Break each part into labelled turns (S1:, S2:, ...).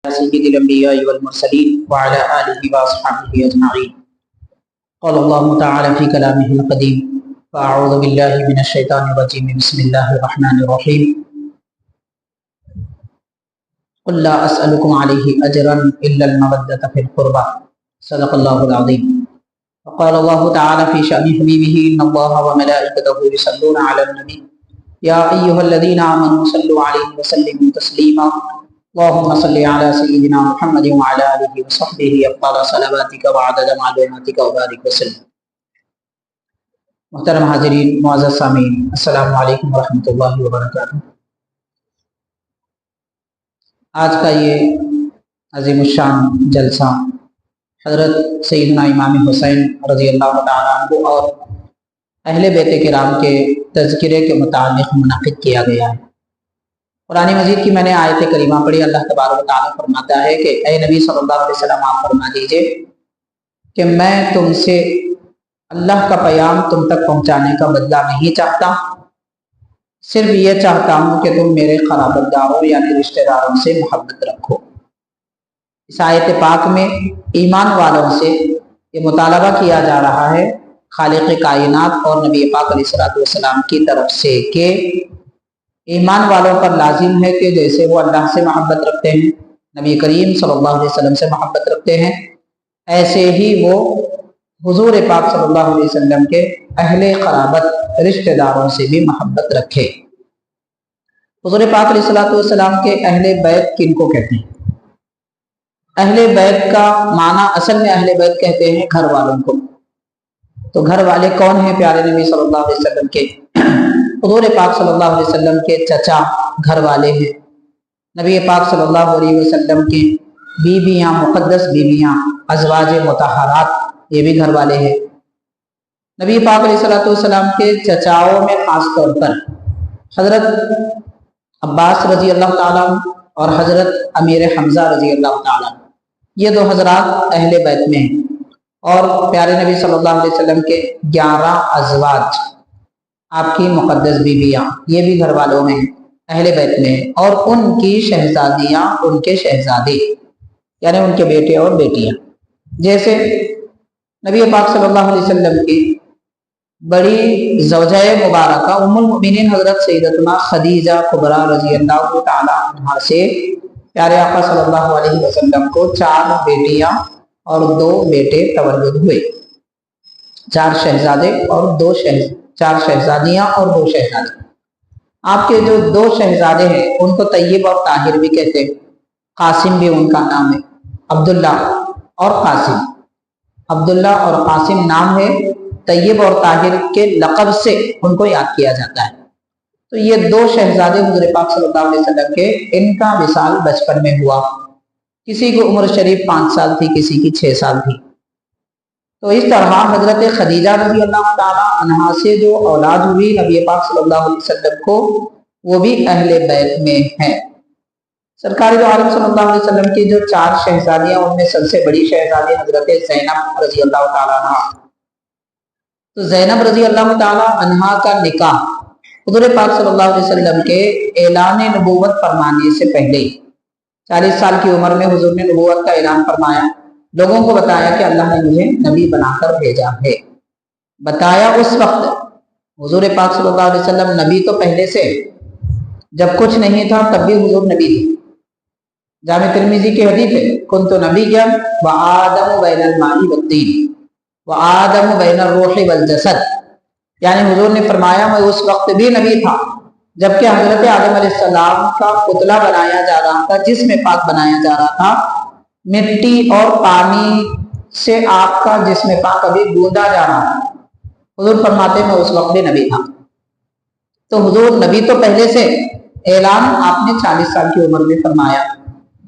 S1: سيد الأنبياء والمرسلين وعلى آله وأصحابه أجمعين. قال الله تعالى في كلامه القديم: فأعوذ بالله من الشيطان الرجيم بسم الله الرحمن الرحيم. قل لا أسألكم عليه أجرا إلا المودة في القربى. صدق الله العظيم. وقال الله تعالى في شأن حبيبه: إن الله وملائكته يصلون على النبي يا أيها الذين آمنوا صلوا عليه وسلموا تسليما. اللهم صل على سيدنا محمد وعلى آله وصحبه أفضل صلواتك وعدد معلوماتك وبارك وسلم. محترم حاضرین، معزز سامعین، السلام علیکم ورحمۃ اللہ وبرکاتہ. آج کا یہ عظیم الشان جلسہ حضرت سیدنا امام حسین رضی اللہ تعالیٰ عنہ اور اہل بیت کرام کے تذکرے کے متعلق منعقد کیا گیا ہے. قرآن مجید کی میں نے آیت کریمہ پڑھی. اللہ تبارک و تعالیٰ فرماتا ہے کہ اے نبی صلی اللہ علیہ وسلم، آپ فرما دیجئے کہ میں تم سے اللہ کا پیام تم تک پہنچانے کا بدلہ نہیں چاہتا، صرف یہ چاہتا ہوں کہ تم میرے قرابت داروں یعنی رشتہ داروں سے محبت رکھو. اس آیت پاک میں ایمان والوں سے یہ مطالبہ کیا جا رہا ہے خالق کائنات اور نبی پاک علیہ السلام کی طرف سے کہ ایمان والوں پر لازم ہے کہ جیسے وہ اللہ سے محبت رکھتے ہیں، نبی کریم صلی اللہ علیہ وسلم سے محبت رکھتے ہیں، ایسے ہی وہ حضور پاک صلی اللہ علیہ وسلم کے اہل قرابت رشتہ داروں سے بھی محبت رکھے. حضور پاک علیہ السلام کے اہل بیت کن کو کہتے ہیں؟ اہل بیت کا معنی اصل میں اہل بیت کہتے ہیں گھر والوں کو. تو گھر والے کون ہیں پیارے نبی صلی اللہ علیہ وسلم کے؟ حضور پاک صلی اللہ علیہ وسلم کے چچا گھر والے ہیں. نبی پاک صلی اللہ علیہ وسلم کی بیویاں، مقدس بیویاں، ازواج مطہرات، یہ بھی گھر والے ہیں. نبی پاک علیہ السلام کے چچاؤں میں خاص طور پر حضرت عباس رضی اللہ تعالیٰ اور حضرت امیر حمزہ رضی اللہ تعالیٰ، یہ دو حضرات اہل بیت میں ہیں. اور پیارے نبی صلی اللہ علیہ وسلم کے 11 ازواج، آپ کی مقدس بیویاں، یہ بھی گھر والوں میں ہیں، اہل بیت میں ہیں. اور ان کی شہزادیاں، ان کے شہزادے یعنی ان کے بیٹے اور بیٹیاں، جیسے نبی پاک صلی اللہ علیہ وسلم کی بڑی زوجہ مبارکہ ام المؤمنین حضرت سیدتنا خدیجہ کبریٰ رضی اللہ تعالیٰ عنہا سے پیارے آقا صلی اللہ علیہ وسلم کو 4 بیٹیاں اور 2 بیٹے تولد ہوئے. 4 شہزادے اور 4 شہزادیاں اور 2 شہزادے. آپ کے جو 2 شہزادے ہیں ان کو طیب اور طاہر بھی کہتے ہیں. قاسم بھی ان کا نام ہے. عبداللہ اور قاسم، عبداللہ اور قاسم نام ہے. طیب اور طاہر کے لقب سے ان کو یاد کیا جاتا ہے. تو یہ 2 شہزادے حضور پاک صلی اللہ علیہ وسلم کے، ان کا وصال بچپن میں ہوا. کسی کو عمر شریف 5 سال تھی، کسی کی 6 سال تھی. تو اس طرح حضرت خدیجہ رضی اللہ تعالیٰ عنہا سے جو اولاد ہوئی نبی پاک صلی اللہ علیہ وسلم کو، وہ بھی اہل بیت میں ہیں. سرکار دو عالم صلی اللہ علیہ وسلم کی جو 4 شہزادیاں، ان میں سب سے بڑی شہزادی حضرت زینب رضی اللہ تعالیٰ عنہ. تو زینب رضی اللہ تعالیٰ عنہا کا نکاح حضور پاک صلی اللہ علیہ وسلم کے اعلان نبوت فرمانے سے پہلے 40 سال کی عمر میں حضور نے نبوت کا اعلان فرمایا. لوگوں کو بتایا کہ اللہ نے مجھے نبی بنا کر بھیجا ہے. بتایا اس وقت حضور پاک صلی اللہ علیہ وسلم نبی تو پہلے سے، جب کچھ نہیں تھا تب بھی حضور نبی تھے. جامع ترمذی کی حدیث ہے: کنت نبیا وآدم بین الماء والطین وآدم بین الروح والجسد. یعنی حضور نے فرمایا میں اس وقت بھی نبی تھا جبکہ حضرت آدم علیہ السلام کا پتلا بنایا جا رہا تھا، جسم پاک بنایا جا رہا تھا. مٹی اور پانی سے آپ کا جسم پاک ابھی گوندا جا رہا تھا. حضور فرماتے میں اس وقت بھی نبی تھا. تو حضور نبی تو پہلے سے، اعلان آپ نے 40 سال کی عمر میں فرمایا.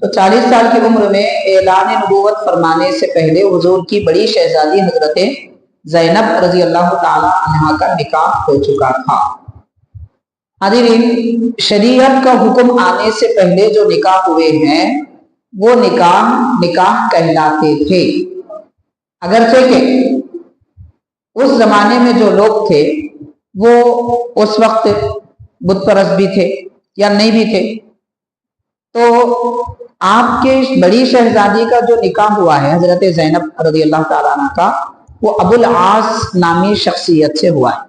S1: تو 40 سال کی عمر میں اعلان نبوت فرمانے سے پہلے حضور کی بڑی شہزادی حضرت زینب رضی اللہ تعالی عنہا کا نکاح ہو چکا تھا. حاضرین، شریعت کا حکم آنے سے پہلے جو نکاح ہوئے ہیں وہ نکاح کہلاتے تھے. اگرچہ کہ اس زمانے میں جو لوگ تھے وہ اس وقت بت پرست بھی تھے یا نہیں بھی تھے. تو آپ کے बड़ी शहजादी का जो निकाह हुआ है हजरत ज़ैनब रज़ी अल्लाह ताला अन्हा का, वो अबुल आस नामी शख्सियत से हुआ है।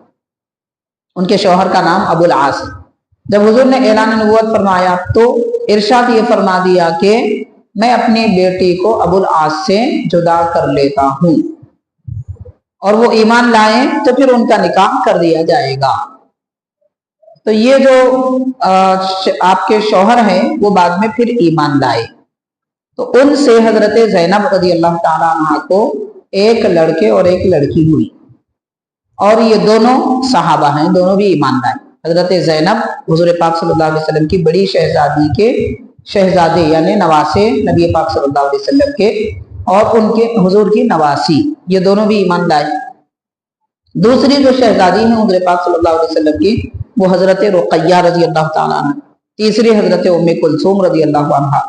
S1: उनके शौहर का नाम अबुल आस है। जब हुजूर ने ऐलान नबूवत फरमाया तो इरशाद ये फरमा दिया कि मैं अपनी बेटी को अबुल आस से जुदा कर लेता हूँ, और वो ईमान लाए तो फिर उनका निकाह कर दिया जाएगा। तो ये जो आपके शौहर हैं वो बाद में फिर ईमान लाए, तो उनसे हजरत ज़ैनब रज़ी अल्लाह ताला अन्हा को एक लड़के और एक लड़की हुई, और ये दोनों सहाबा हैं, दोनों भी ईमान लाए। हजरत ज़ैनब हुजूर पाक सल्लल्लाहु अलैहि वसल्लम की बड़ी शहजादी के शहजादे यानी नवासे नबी पाक सल्लल्लाहु अलैहि वसल्लम के, और उनके हुजूर की नवासी, ये दोनों भी ईमान लाए। दूसरी जो शहजादी है हुजूर पाक सल्लल्लाहु अलैहि वसल्लम की, वो हजरत रुक़य्या रज़ी अल्लाह ताला अन्हा। तीसरी हजरत उम्मे कुलसूम रज़ी अल्लाह अन्हा।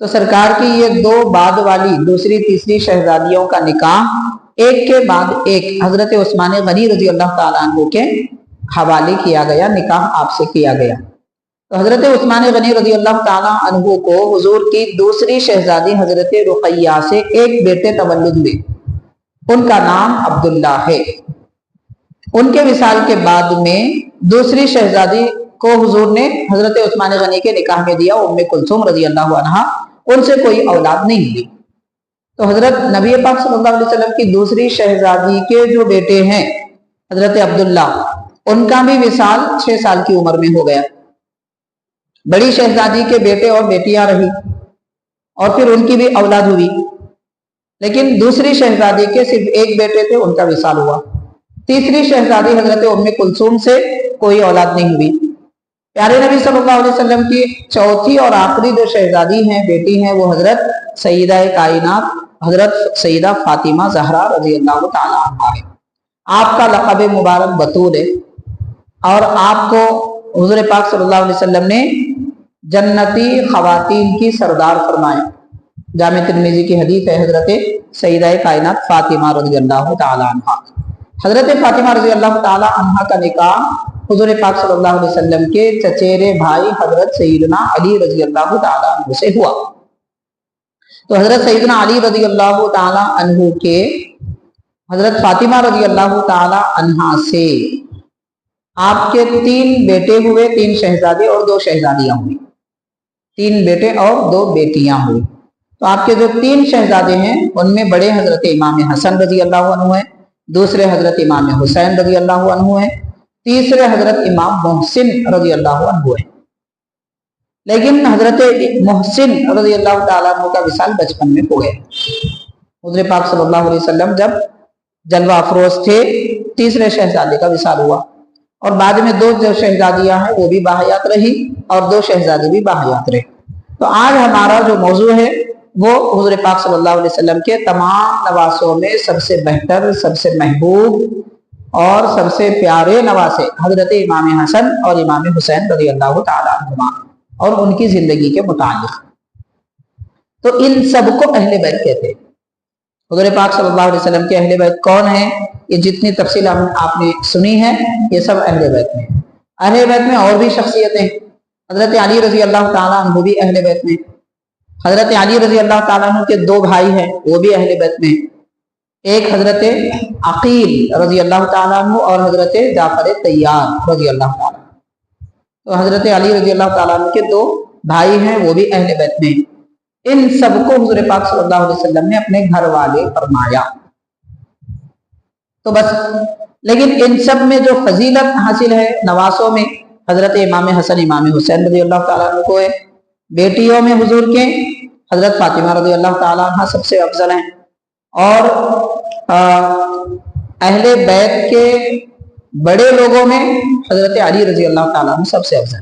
S1: तो सरकार की ये दो बाद वाली दूसरी तीसरी शहजादियों का निकाह एक के बाद एक हजरत उस्मान गनी रज़ी अल्लाह ताला अन्हु के हवाले किया गया, निकाह आपसे किया गया। तो हजरत उस्मान गनी रज़ी अल्लाह ताला अन्हु को हुजूर की दूसरी शहजादी हजरत रुक़य्या से एक बेटे तवल्लुद हुए, उनका नाम अब्दुल्ला है। उनके विसाल के बाद में दूसरी शहजादी को हुजूर ने हजरत उस्मान गनी के निकाह में दिया, उम्मे कुलसूम रज़ी अल्लाह अन्हा। उनसे कोई औलाद नहीं हुई। तो हजरत नबी पाक सल्लल्लाहु अलैहि वसल्लम की दूसरी शहजादी के जो बेटे हैं हजरत अब्दुल्ला, उनका भी विसाल 6 साल की उम्र में हो गया। बड़ी शहजादी के बेटे और बेटियां रही, और फिर उनकी भी औलाद हुई, लेकिन दूसरी शहजादी के सिर्फ एक बेटे थे, उनका विसाल हुआ। तीसरी शहजादी हजरत उम्मे कुलसूम से कोई औलाद नहीं हुई। प्यारे नबी सल्लल्लाहु अलैहि वसल्लम की चौथी और आखिरी जो शहजादी हैं, बेटी हैं, वो हजरत सईदा कायनात हजरत सईदा फातिमा ज़हरा रज़ी अल्लाह ताला अन्हा है। आपका लक़ब मुबारक बतूल है, और आपको हुज़ूर पाक सल्लल्लाहु अलैहि वसल्लम ने जन्नती ख़वातीन की सरदार फरमाए। जामे तिर्मिज़ी की हदीस है, हजरत सईदा कायनात फातिमा रज़ी अल्लाह ताला अन्हा। हजरत फातिमा रज़ी अल्लाह ताला अन्हा का निकाह हुज़ूर पाक सल्लल्लाहु अलैहि वसल्लम के चचेरे भाई हजरत सईदना अली रज़ी अल्लाह ताला अन्हु से हुआ। तो हजरत सईदना अली रज़ी अल्लाह ताला अन्हु के हजरत फातिमा रज़ी अल्लाह ताला अन्हा से आपके 3 बेटे हुए, 3 शहजादे और 2 शहजादियां हुई। 3 बेटे और 2 बेटियां हुई। तो आपके जो 3 शहजादे हैं उनमें बड़े हजरत इमाम हसन रज़ी अल्लाह अन्हु है, दूसरे हजरत इमाम हुसैन रज़ी अल्लाह अन्हु है, तीसरे हजरत इमाम मोहसिन रज़ी अल्लाह अन्हु है। लेकिन हजरत मोहसिन रज़ी अल्लाह ताला अन्हु का विसाल बचपन में हो गया। हुज़ूर पाक सल्लल्लाहु अलैहि वसल्लम जब जलवा अफरोज थे, तीसरे शहजादे का विसाल हुआ, और बाद में 2 जो शहजादियां हैं वो भी बाहयात रही, और 2 शहजादे भी बाहयात रहे। तो आज हमारा जो मौजू है वो हुज़ूर पाक सल्लल्लाहु अलैहि वसल्लम के तमाम नवासों में सबसे बेहतर, सबसे महबूब और सबसे प्यारे नवासे हजरत इमाम हसन और इमाम हुसैन रज़ी अल्लाह ताला अन्हुमा और उनकी जिंदगी के मुतालिक। तो इन सबको अहले बैत कहते हैं। हुज़ूर पाक सल्लल्लाहु अलैहि वसल्लम के अहले बैत कौन है, ये जितनी तफसील आपने सुनी है ये सब अहले बैत में। अहले बैत में और भी शख्सियतें, हजरत अली रज़ी अल्लाह ताला अन्हु भी अहले बैत में। हजरत अली रज़ी अल्लाह ताला अन्हु के 2 भाई हैं, वो भी अहले बैत में। एक हजरत अकील रज़ी अल्लाह ताला अन्हु और हजरत जाफर तैयार रज़ी अल्लाह ताला। तो हजरत अली रज़ी अल्लाह ताला अन्हु के 2 भाई हैं, वो भी अहले बैत में। इन सबको हुज़ूर पाक सल्लल्लाहु अलैहि वसल्लम ने अपने घर वाले फरमाया। तो बस, लेकिन इन सब में जो फजीलत हासिल है नवासों में, हजरत इमाम हसन इमाम हुसैन रज़ी अल्लाह ताला अन्हु को है। बेटियों में हुजूर के हजरत फातिमा रज़ी अल्लाह ताला अन्हा सबसे अफजल हैं, और अहले बैत के बड़े लोगों में हजरत अली रज़ी अल्लाह ताला अन्हु सबसे अफजल।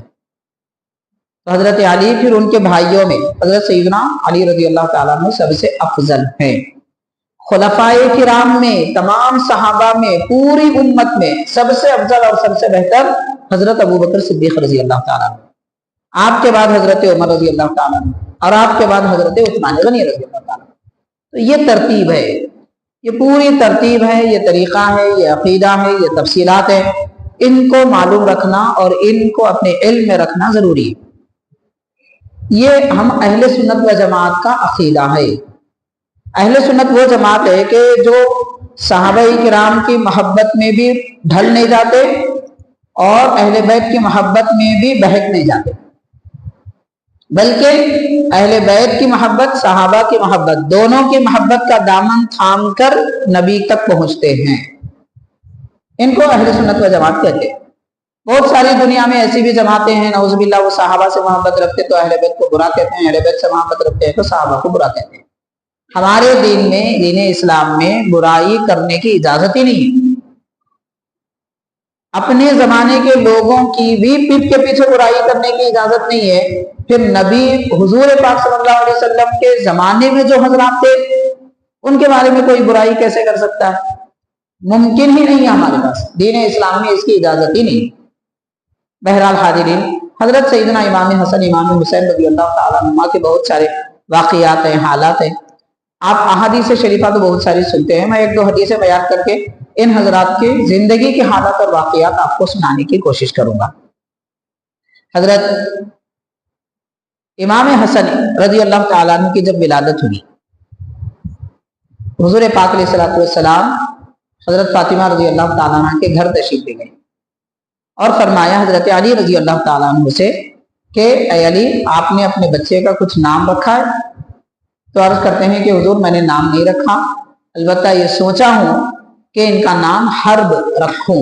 S1: तो हजरत अली, फिर उनके भाइयों में हजरत सईदना अली रज़ी अल्लाह ताला अन्हु सबसे अफजल हैं। खुलफाए किराम में, तमाम सहाबा में, पूरी उम्मत में सबसे अफजल और सबसे बेहतर हजरत अबू बकर सिद्दीक रज़ी अल्लाह ताला अन्हु। आपके बाद हजरत उमर रज़ी अल्लाह ताला अन्हु, और आपके बाद हजरत उस्मान गनी रज़ी अल्लाह ताला। तो ये तरतीब है, ये पूरी तरतीब है, ये तरीक़ा है, ये अक़ीदा है, ये तफसीलात है। इनको मालूम रखना और इनको अपने इल्म में रखना ज़रूरी है। یہ ہم اہل سنت و جماعت کا عقیدہ ہے۔ اہل سنت وہ جماعت ہے کہ جو صحابہ کرام کی محبت میں بھی ڈھل نہیں جاتے اور اہل بیت کی محبت میں بھی بہک نہیں جاتے، بلکہ اہل بیت کی محبت، صحابہ کی محبت، دونوں کی محبت کا دامن تھام کر نبی تک پہنچتے ہیں۔ ان کو اہل سنت و جماعت کہتے ہیں۔ بہت ساری دنیا میں ایسی بھی جماعتیں ہیں نعوذ باللہ، وہ صحابہ سے محبت رکھتے تو اہل بیت کو برا کہتے ہیں، اہل بیت سے محبت رکھتے ہیں تو صحابہ کو برا کہتے ہیں۔ ہمارے دین میں، دین اسلام میں برائی کرنے کی اجازت ہی نہیں ہے۔ اپنے زمانے کے لوگوں کی بھی پیٹھ کے پیچھے برائی کرنے کی اجازت نہیں ہے، پھر نبی حضور پاک صلی اللہ علیہ وسلم کے زمانے میں جو حضرات تھے ان کے بارے میں کوئی برائی کیسے کر سکتا ہے؟ ممکن ہی نہیں ہے ہمارے پاس، دین اسلام میں اس کی اجازت ہی نہیں۔ بہرحال حاضرین، حضرت سیدنا امام حسن امام حسین رضی اللہ تعالیٰ عنہما کے بہت سارے واقعات ہیں، حالات ہیں۔ آپ احادیث شریفہ تو بہت ساری سنتے ہیں، میں ایک دو حدیثیں بیان کر کے ان حضرات کی زندگی کے حالات اور واقعات آپ کو سنانے کی کوشش کروں گا۔ حضرت امام حسن رضی اللہ تعالیٰ عنہ کی جب ولادت ہوئی، حضور پاک علیہ السلام حضرت فاطمہ رضی اللہ تعالیٰ عنہ کے گھر تشریف لے گئے اور فرمایا حضرت علی رضی اللہ تعالیٰ عنہ سے کہ اے علی، آپ نے اپنے بچے کا کچھ نام رکھا ہے؟ تو عرض کرتے ہیں کہ حضور میں نے نام نہیں رکھا، البتہ یہ سوچا ہوں کہ ان کا نام حرب رکھوں۔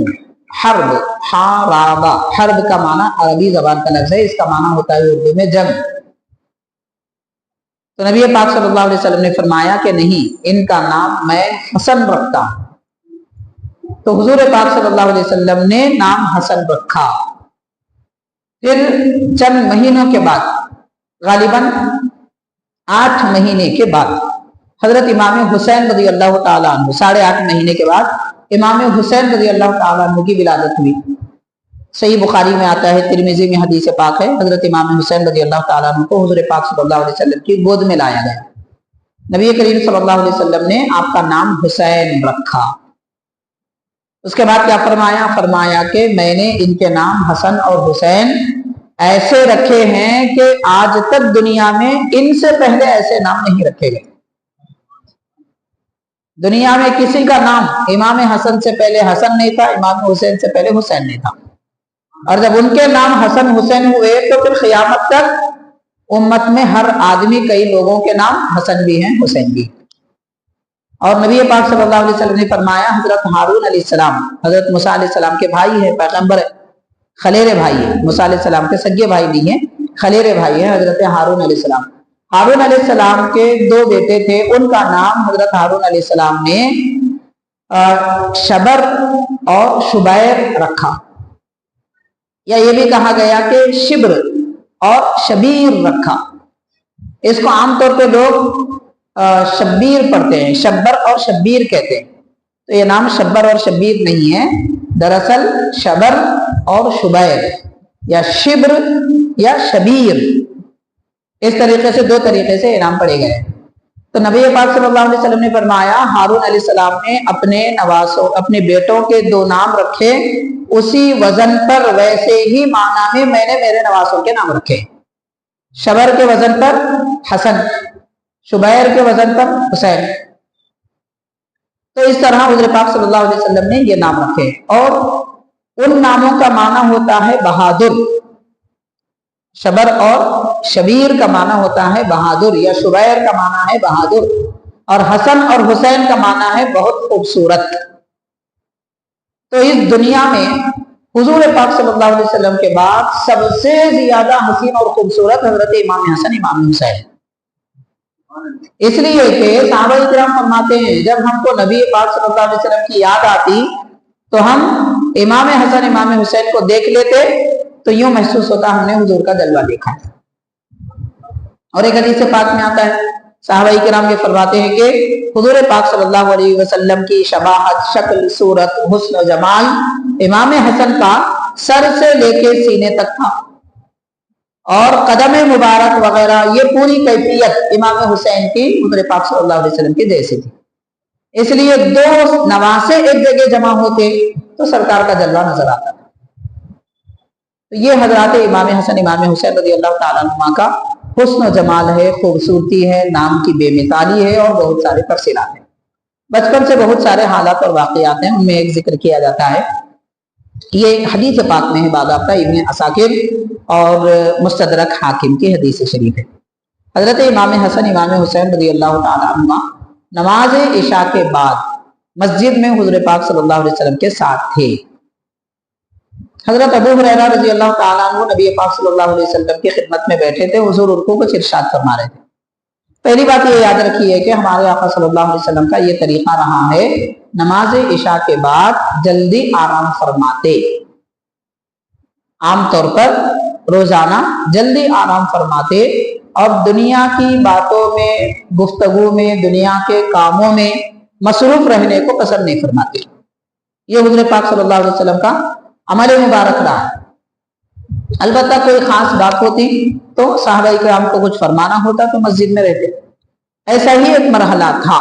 S1: حرب، حارابہ، حرب کا معنی عربی زبان کا لفظ ہے، اس کا معنی ہوتا ہے اردو میں جنگ۔ تو نبی پاک صلی اللہ علیہ وسلم نے فرمایا کہ نہیں، ان کا نام میں حسن رکھتا ہوں۔ تو حضور پاک صلی اللہ علیہ وسلم نے نام حسن رکھا۔ پھر چند مہینوں کے بعد، غالباً 8 مہینے کے بعد، حضرت امام حسین رضی اللہ تعالیٰ عنہ 8.5 مہینے کے بعد امام حسین رضی اللہ تعالیٰ عنہ کی ولادت ہوئی۔ صحیح بخاری میں آتا ہے، ترمذی میں حدیث پاک ہے، حضرت امام حسین رضی اللہ تعالیٰ عنہ کو حضور پاک صلی اللہ علیہ وسلم کی گود میں لایا گیا۔ نبی کریم صلی اللہ علیہ وسلم نے آپ کا نام حسین رکھا۔ اس کے بعد کیا فرمایا؟ فرمایا کہ میں نے ان کے نام حسن اور حسین ایسے رکھے ہیں کہ آج تک دنیا میں ان سے پہلے ایسے نام نہیں رکھے گئے۔ دنیا میں کسی کا نام امام حسن سے پہلے حسن نہیں تھا، امام حسین سے پہلے حسین نہیں تھا، اور جب ان کے نام حسن حسین ہوئے تو پھر قیامت تک امت میں ہر آدمی، کئی لوگوں کے نام حسن بھی ہیں، حسین بھی۔ اور نبی پاک صلی اللہ علیہ وسلم نے فرمایا، حضرت ہارون علیہ السلام حضرت موسیٰ علیہ السلام کے بھائی ہیں، پیغمبر خلیرے بھائی ہیں، موسیٰ علیہ السلام کے سگے بھائی نہیں ہیں، خلیرے بھائی ہیں حضرت ہارون علیہ السلام۔ ہارون علیہ السلام کے 2 بیٹے تھے، ان کا نام حضرت ہارون علیہ السلام نے شبر اور شبیر رکھا، یا یہ بھی کہا گیا کہ شبر اور شبیر رکھا۔ اس کو عام طور پہ لوگ شبیر پڑھتے ہیں، شبر اور شبیر کہتے ہیں، تو یہ نام شبر اور شبیر نہیں ہے، دراصل شبر اور شبیر، یا شبر یا شبیر، اس طریقے سے 2 طریقے سے یہ نام پڑے گئے۔ تو نبی پاک صلی اللہ علیہ وسلم نے فرمایا، ہارون علیہ السلام نے اپنے نواسوں، اپنے بیٹوں کے 2 نام رکھے، اسی وزن پر، ویسے ہی معنی میں نے میرے نواسوں کے نام رکھے۔ شبر کے وزن پر حسن، شبیر کے وزن پر حسین۔ تو اس طرح حضور پاک صلی اللہ علیہ وسلم نے یہ نام رکھے، اور ان ناموں کا معنی ہوتا ہے بہادر۔ شبر اور شبیر کا معنی ہوتا ہے بہادر، یا شبیر کا معنی ہے بہادر، اور حسن اور حسین کا معنی ہے بہت خوبصورت۔ تو اس دنیا میں حضور پاک صلی اللہ علیہ وسلم کے بعد سب سے زیادہ حسین اور خوبصورت حضرت امام حسن امام حسین، اس لیے کہ صحابہ کرام فرماتے ہیں جب ہم کو نبی پاک صلی اللہ علیہ وسلم کی یاد آتی تو ہم امام حسن امام حسین کو دیکھ لیتے تو یوں محسوس ہوتا ہم نے حضور کا جلوہ دیکھا ہے۔ اور ایک حدیث پاک میں آتا ہے، صحابہ کرام یہ فرماتے ہیں کہ حضور پاک صلی اللہ علیہ وسلم کی شباہت، شکل، صورت، حسن و جمال امام حسن کا سر سے لے کے سینے تک تھا، اور قدم مبارک وغیرہ یہ پوری کیفیت امام حسین کی حضور پاک صلی اللہ علیہ وسلم کی جیسی تھی۔ اس لیے 2 نواسے ایک جگہ جمع ہوتے تو سرکار کا جلوہ نظر آتا تھا۔ تو یہ حضرات امام حسن امام حسین رضی اللہ تعالیٰ عنہ کا हुस्न जमाल है, खूबसूरती है, नाम की बेमिसाली है और बहुत सारे तफसीलात हैं। बचपन से बहुत सारे हालात और वाक़यात हैं, उनमें एक जिक्र किया जाता है। ये हदीस पाक में है, बाज़ाब्ता इब्न असाकिर और मुस्तदरक हाकिम की हदीस शरीफ है। हजरत इमाम हसन इमाम हुसैन रज़ी अल्लाह तआला अन्हुमा नमाज इशा के बाद मस्जिद में हुज़ूर पाक सल्लल्लाहु अलैहि वसल्लम के साथ थे। हजरत अबू हुरैरा रज़ी अल्लाह तआला अन्हु नबी पाक सल्लल्लाहु अलैहि वसल्लम की खिदमत में बैठे थे। हुजूर उनको कुछ इरशाद फरमा रहे थे। पहली बात ये याद रखिए कि हमारे आका सल्लल्लाहु अलैहि वसल्लम का ये तरीका रहा है, नमाज इशा के बाद जल्दी आराम फरमाते। आमतौर पर रोजाना जल्दी आराम फरमाते और दुनिया की बातों में, गुफ्तगू में, दुनिया के कामों में मसरूफ रहने को पसंद नहीं फरमाते। ये हुज़ूर पाक सल्लल्लाहु अलैहि वसल्लम का अमल मुबारक रहा है। अलबत्ता कोई खास बात होती तो सहाबाई किराम को कुछ फरमाना होता तो मस्जिद में रहते। ऐसा ही एक मरहला था।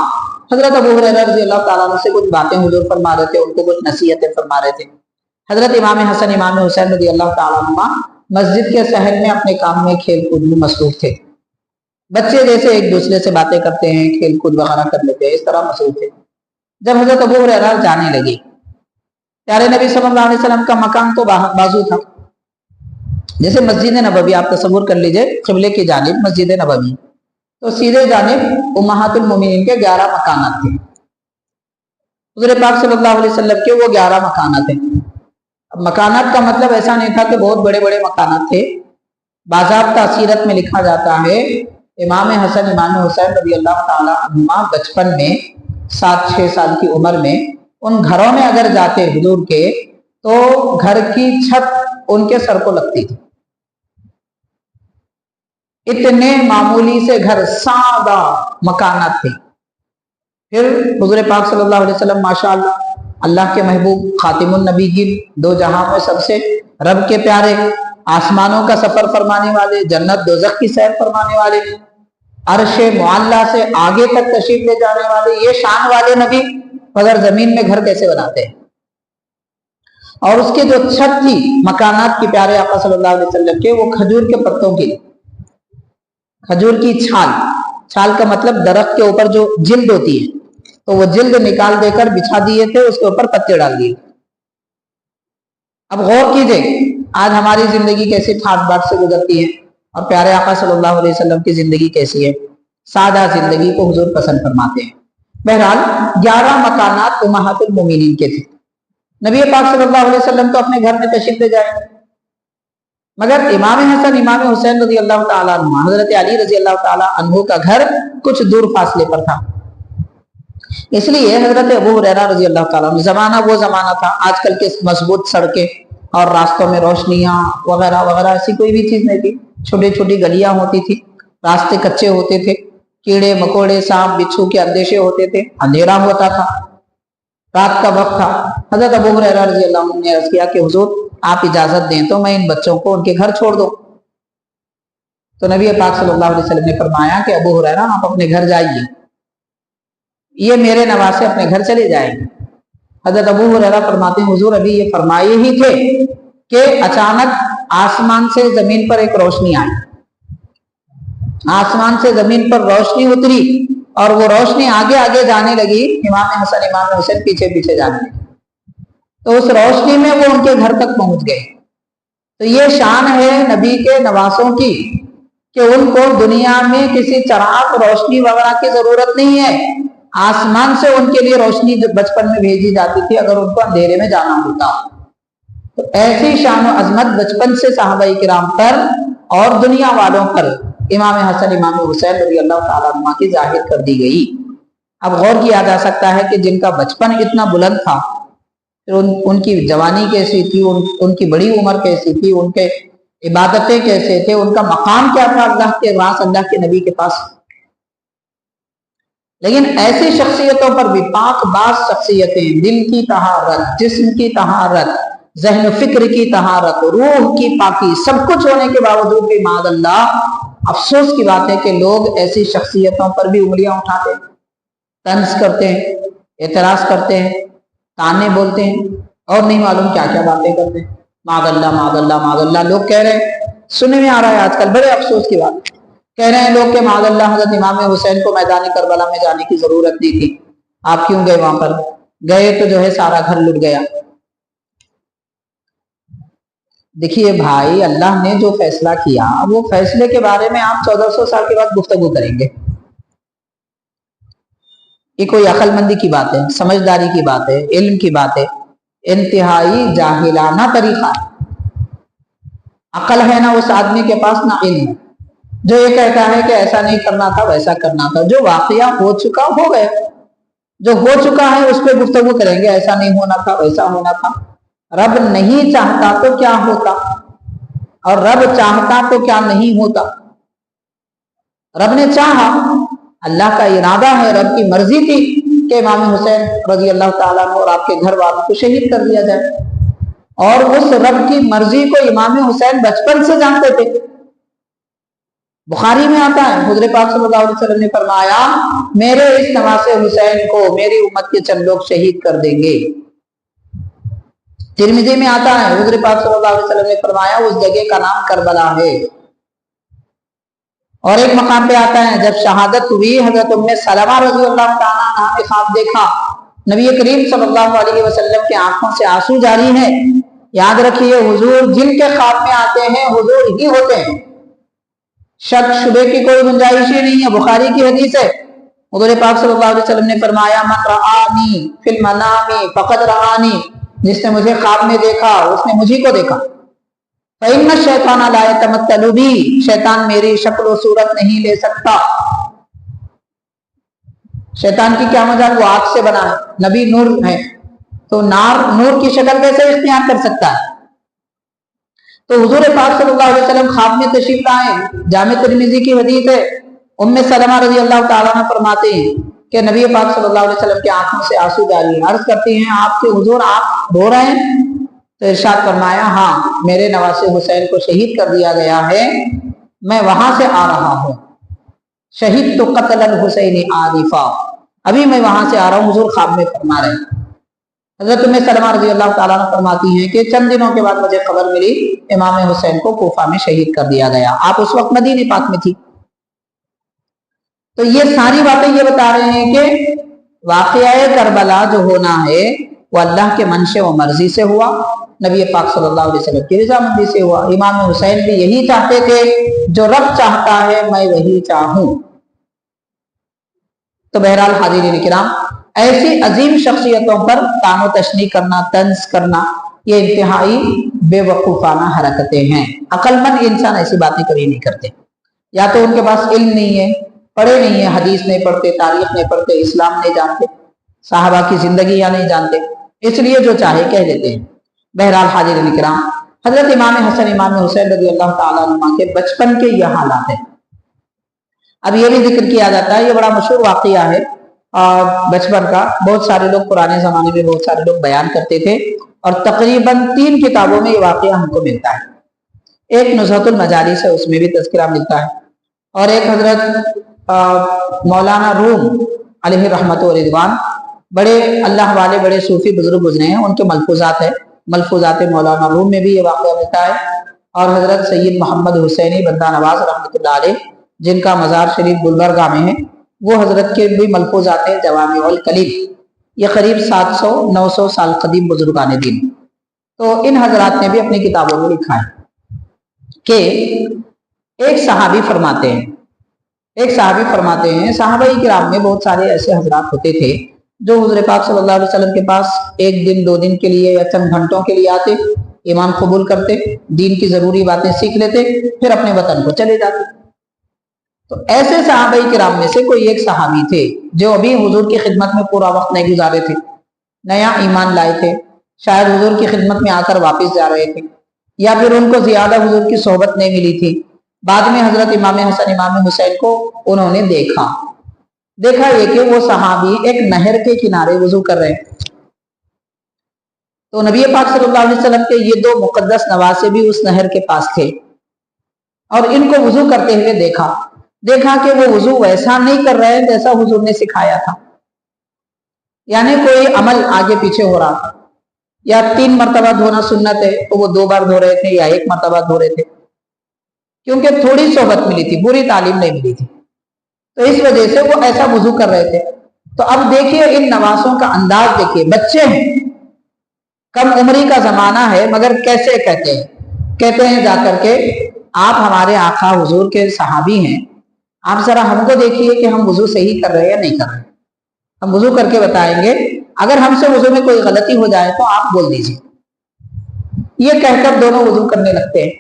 S1: हजरत अबू हुरैरा रज़ी अल्लाह तआला अन्हु से कुछ बातें हुजूर फरमा रहे थे, उनको कुछ नसीहतें फरमा रहे थे। हजरत इमाम हसन इमाम हुसैन रज़ी अल्लाह तआला अन्हुमा मस्जिद के शहर में अपने काम में खेल कूद में मसरूफ थे। बच्चे जैसे एक दूसरे से बातें करते हैं, खेल कूद वगैरह कर लेते हैं, इस तरह मसरूफ थे। जब हजरत अबू हुरैरा जाने लगे, प्यारे नबी सल्लल्लाहु अलैहि वसल्लम का मकान तो बाजू था। जैसे मस्जिद नबवी आप तसव्वुर कर लीजिए, क़िबले की जानिब मस्जिद नबवी, तो सीधे जानिब उम्महातुल मोमिनीन के 11 मकानात थे। हुज़ूर पाक सल्लल्लाहु अलैहि वसल्लम के वो 11 मकानात थे। अब मकानात का मतलब ऐसा नहीं था कि बहुत बड़े बड़े मकानात थे। बाज़ाब्ता सीरत में लिखा जाता है, इमाम हसन इमाम हुसैन रज़ी अल्लाह तआला अन्हुमा बचपन में 7-6 साल की उम्र में उन घरों में अगर जाते हुजूर के, तो घर की छत उनके सर को लगती थी। इतने मामूली से घर, सादा मकानात थे। फिर हुजूर पाक सल्लल्लाहु अलैहि वसल्लम माशाअल्लाह अल्लाह के महबूब खातिमुन नबीयीन, दो जहां में सबसे रब के प्यारे, आसमानों का सफर फरमाने वाले, जन्नत दोज़ख की सैर फरमाने वाले, अर्शे मुअल्ला से आगे तक तशरीफ ले जाने वाले, ये शान वाले नबी मगर जमीन में घर कैसे बनाते हैं। और उसके जो छत थी मकानात की प्यारे आका सल्लल्लाहु अलैहि वसल्लम के, वो खजूर के पत्तों की, खजूर की छाल, छाल का मतलब दरख्त के ऊपर जो जिल्द होती है, तो वो जिल्द निकाल देकर बिछा दिए थे, उसके ऊपर पत्ते डाल दिए। अब गौर कीजिए, आज हमारी जिंदगी कैसी ठाट बाट से गुजरती है और प्यारे आका सल्लल्लाहु अलैहि वसल्लम की जिंदगी कैसी है। सादा जिंदगी को हुजूर पसंद फरमाते हैं। बहरहाल 11 मकानात उम्महातुल मोमिनीन के थे। नबी पाक सल्लल्लाहु अलैहि वसल्लम तो अपने घर में तशरीफ ले जाएंगे, मगर इमाम हसन इमाम हुसैन रज़ी अल्लाह तआला अन्हु, हजरत अली रज़ी अल्लाह तआला अन्हु का घर कुछ दूर फासले पर था। इसलिए हजरत अबू हुरैरा रज़ी अल्लाह तआला अन्हु, जमाना वो जमाना था, आजकल के मजबूत सड़कें और रास्तों में रोशनियां वगैरह वगैरह ऐसी कोई भी चीज नहीं थी। छोटी छोटी गलियां होती थी, रास्ते कच्चे होते थे, कीड़े मकोड़े सांप बिच्छू के अंदेशे होते थे, अंधेरा होता था, रात का वक्त था। हजरत अबू हुरैरा रज़ी अल्लाह अन्हु ने अर्ज किया कि हुजूर आप इजाजत दें तो मैं इन बच्चों को उनके घर छोड़ दूं। तो नबी पाक सल्लल्लाहु अलैहि वसल्लम ने फरमाया कि अबू हुरैरा आप अपने घर जाइए, ये मेरे नवासे अपने घर चले जाएंगे। हजरत अबू हुरैरा फरमाते हैं हुजूर अभी ये फरमाए ही थे कि अचानक आसमान से जमीन पर एक रोशनी आई, आसमान से जमीन पर रोशनी उतरी और वो रोशनी आगे आगे जाने लगी, इमाम हसन इमाम हुसैन पीछे पीछे जाने लगे। तो उस रोशनी में वो उनके घर तक पहुंच गए। तो ये शान है नबी के नवासों की कि उनको दुनिया में किसी चराग रोशनी वगैरह की जरूरत नहीं है। आसमान से उनके लिए रोशनी बचपन में भेजी जाती थी अगर उनको अंधेरे में जाना होता। तो ऐसी शान और अजमत बचपन से सहाबाई किराम पर और दुनिया वालों पर इमाम हसन इमाम हुसैन रज़ी अल्लाह तआला अन्हुमा की जाहिर कर दी गई। अब गौर किया जा सकता है कि जिनका बचपन इतना बुलंद था, फिर उनकी जवानी कैसी थी, उनकी बड़ी उम्र कैसी थी, उनके इबादतें कैसे थे, उनका मकाम क्या था अल्लाह के पास, अल्लाह के नबी के पास। लेकिन ऐसी शख्सियतों पर भी पाक-बाज़ शख्सियतें, दिल की तहारत, जिस्म की तहारत, ज़हन फिक्र की तहारत, रूह की पाकी, सब कुछ होने के बावजूद भी मादअल्लाह अफसोस की बात है कि लोग ऐसी शख्सियतों पर भी उंगलियां उठाते हैं, तंज करते हैं, एतराज करते हैं, ताने बोलते हैं और नहीं मालूम क्या क्या बातें करते हैं। मादअल्लाह मादअल्लाह मादअल्लाह लोग कह रहे हैं, सुनने में आ रहा है आजकल, बड़े अफसोस की बात। कह रहे हैं लोग कि माज़अल्लाह हज़रत इमाम हुसैन को मैदान करबला में जाने की जरूरत नहीं थी, आप क्यों गए वहां पर? गए तो जो है सारा घर लुट गया। देखिए भाई, अल्लाह ने जो फैसला किया वो फैसले के बारे में आप 1400 साल के बाद गुफ्तगू करेंगे। ये कोई अक्लमंदी की बात है, समझदारी की बात है, इल्म की बात है? इंतहाई जाहिलाना तरीका है। अकल है ना उस आदमी के पास, ना इल्म, जो ये कहता है कि ऐसा नहीं करना था वैसा करना था। जो वाकया हो चुका हो गया, जो हो चुका है उस पर गुफ्तगू करेंगे, ऐसा नहीं होना था वैसा होना था। रब नहीं चाहता तो क्या होता, और रब चाहता तो क्या नहीं होता। रब ने चाहा, अल्लाह का इरादा है, रब की मर्जी थी कि इमाम हुसैन रजी अल्लाह ताला और आपके घर वालों को शहीद कर दिया जाए। और उस रब की मर्जी को इमाम हुसैन बचपन से जानते थे। बुखारी में आता है, हुज़ूर पाक सल्लल्लाहु अलैहि वसल्लम ने फरमाया, मेरे इस नवासे हुसैन को मेरी उम्मत के चंद लोग शहीद कर देंगे। तिरमिज़ी में आता है, हुज़ूर पाक सल्लल्लाहु अलैहि वसल्लम ने फरमाया उस जगह का नाम करबला है। और एक मकाम पे आता है, जब शहादत हुई हजरत उम्मे सलमा रज़ी अल्लाह ताला अन्हा ने ख्वाब देखा, नबी करीम सल्लल्लाहु अलैहि वसल्लम की आंखों से आंसू जारी है। याद रखिए, हुजूर जिनके ख्वाब में आते हैं हुजूर ही होते हैं, शक शुबे की कोई गुंजाइश ही नहीं है। बुखारी की हदीस है, हुजूर पाक सल्लल्लाहु अलैहि वसल्लम ने फरमाया, मन रआनी फिल मनामी फक़द रआनी, जिसने मुझे ख्वाब में देखा उसने मुझी को देखा। फ़इन्न शैतान ला यतमत्तलु बी, शैतान मेरी शक्ल और सूरत नहीं ले सकता। शैतान की क्या मजाल, वो आग से बना है, नबी नूर है, तो नूर की शक्ल कैसे इख्तियार कर सकता है? तो हुजूर पाक सल्लल्लाहु अलैहि वसल्लम ख्वाब में तशरीफ लाए। जामे तिरमिज़ी की हदीस है, उम्मे सलमा रज़ी अल्लाह ताला अन्हा फरमाते हैं कि नबी पाक सल्लल्लाहु अलैहि वसल्लम की आंखों से आंसू जारी है। अर्ज करती हैं, आपके हुजूर आप रो रहे हैं? तो इरशाद फरमाया, हाँ, मेरे नवासे हुसैन को शहीद कर दिया गया है, मैं वहां से आ रहा हूँ। शहीद तो कत्ल अल हुसैन आरिफा, अभी मैं वहां से आ रहा हूँ, हुजूर ख्वाब में फरमा रहे हैं। हजरत उम्मे सलमा रज़ी अल्लाह ताला अन्हा फरमाती हैं कि चंद दिनों के बाद मुझे खबर मिली इमाम हुसैन को कोफा में शहीद कर दिया गया। आप उस वक्त मदीने पाक में थी। तो ये सारी बातें ये बता रहे हैं कि वाक़या करबला जो होना है वो अल्लाह के मनशे व मर्जी से हुआ, नबी पाक सल्लल्लाहु अलैहि वसल्लम की रज़ामंदी से हुआ। इमाम हुसैन भी यही चाहते थे, जो रब चाहता है मैं वही चाहूं। तो बहरहाल हाज़िरीन किराम, ऐसी अजीम शख्सियतों पर तानो तशनी करना, तंज करना, ये इंतहाई बेवकूफ़ाना हरकतें हैं। अक्लमंद इंसान ऐसी बातें कभी नहीं करते। या तो उनके पास इल्म नहीं है, पढ़े नहीं है, हदीस नहीं पढ़ते, तारीख नहीं पढ़ते, इस्लाम नहीं जानते, साहबा की जिंदगी या नहीं जानते, इसलिए जो चाहे कह देते हैं। बहरहाल हाज़िरीन किराम, हजरत इमाम हसन इमाम हुसैन रज़ी अल्लाह ताला अन्हुमा के बचपन के यह हालात हैं। अब ये भी जिक्र किया जाता है, ये बड़ा मशहूर वाक़या है और बचपन का, बहुत सारे लोग पुराने जमाने में बहुत सारे लोग बयान करते थे और तकरीबन 3 किताबों में ये वाक़या हमको मिलता है। एक नुज़हतुल मजालिस है, उसमें भी तज़किरा मिलता है, और एक हजरत मौलाना रूम अलैहि रहमत व रिज़वान, बड़े अल्लाह वाले बड़े सूफी बुजुर्ग गुजरे हैं, उनके मलफूजात है, मलफूजात मौलाना रूम में भी ये वाक़या मिलता है। और हजरत सैयद मोहम्मद हुसैनी बंदा नवाज रहमतुल्लाह अलैह, जिनका मज़ार शरीफ गुलबर्गा में है, वो हजरत के भी मलफूजात हैं जवामिउल कलीम। ये करीब 700-900 साल कदीम बुजुर्गान दीन। तो इन हजरात ने भी अपनी किताबों में लिखा है कि एक सहाबी फरमाते हैं, सहाबाई किराम में बहुत सारे ऐसे हजरात होते थे जो हुज़ूर पाक सल्लल्लाहु अलैहि वसल्लम के पास 1 दिन 2 दिन के लिए या चंद घंटों के लिए आते, ईमान कबूल करते, दीन की जरूरी बातें सीख लेते, फिर अपने वतन को चले जाते। तो ऐसे सहाबाई किराम में से कोई एक सहाबी थे जो अभी हुजूर की खिदमत में पूरा वक्त नहीं गुजारे थे, नया ईमान लाए थे, शायद हुजूर की खिदमत में आकर वापस जा रहे थे, या फिर उनको ज्यादा हुजूर की सोहबत नहीं मिली थी। बाद में हजरत इमाम हसन इमाम हुसैन को उन्होंने देखा ये कि वो सहाबी एक नहर के किनारे वजू कर रहे हैं। तो नबी पाक सल्लल्लाहु अलैहि वसल्लम के ये 2 मुकद्दस नवासे भी उस नहर के पास थे और इनको वजू करते हुए देखा कि वो वजू वैसा नहीं कर रहे हैं जैसा हुजूर ने सिखाया था, यानी कोई अमल आगे पीछे हो रहा था। या 3 मरतबा धोना सुन्नत है तो वो 2 बार धो रहे थे या 1 मरतबा धो रहे थे। क्योंकि थोड़ी सोहबत मिली थी, बुरी तालीम नहीं मिली थी, तो इस वजह से वो ऐसा वुजू कर रहे थे। तो अब देखिए इन नवासों का अंदाज देखिए, बच्चे हैं, कम उम्री का जमाना है, मगर कैसे कहते हैं जाकर के, आप हमारे आका हुजूर के सहाबी हैं, आप जरा हमको देखिए कि हम वुजू सही कर रहे हैं या नहीं कर रहे, हम वुजू करके बताएंगे, अगर हमसे वुजू में कोई गलती हो जाए तो आप बोल दीजिए। ये कहकर दोनों वुजू करने लगते हैं।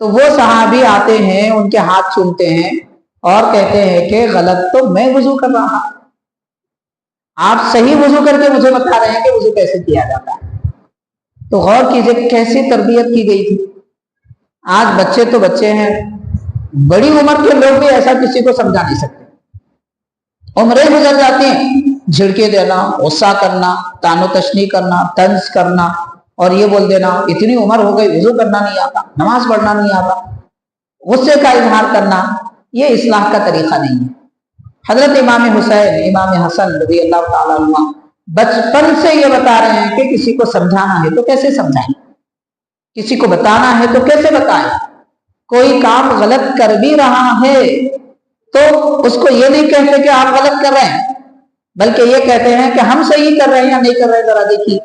S1: तो वो सहाबी आते हैं, उनके हाथ चूमते हैं और कहते हैं कि गलत तो मैं वुजू कर रहा, आप सही वुजू करके मुझे बता रहे हैं कि वुजू कैसे किया जाता है। तो गौर कीजिए कैसी तरबियत की गई थी। आज बच्चे तो बच्चे हैं, बड़ी उम्र के लोग भी ऐसा किसी को समझा नहीं सकते। उम्रें गुजर जाती हैं, झिड़के देना, गुस्सा करना, तानो तशनी करना, तंज करना और ये बोल देना इतनी उम्र हो गई वुजू करना नहीं आता, नमाज पढ़ना नहीं आता, गुस्से का इजहार करना, ये इस्लाह का तरीका नहीं है। हजरत इमाम हुसैन, इमाम हसन रज़ी अल्लाह ताला अन्हुमा बचपन से ये बता रहे हैं कि किसी को समझाना है तो कैसे समझाएं, किसी को बताना है तो कैसे बताएं। कोई काम गलत कर भी रहा है तो उसको ये नहीं कहते कि आप गलत कर रहे हैं, बल्कि ये कहते हैं कि हम सही कर रहे हैं या नहीं कर रहे हैं, जरा देखिए।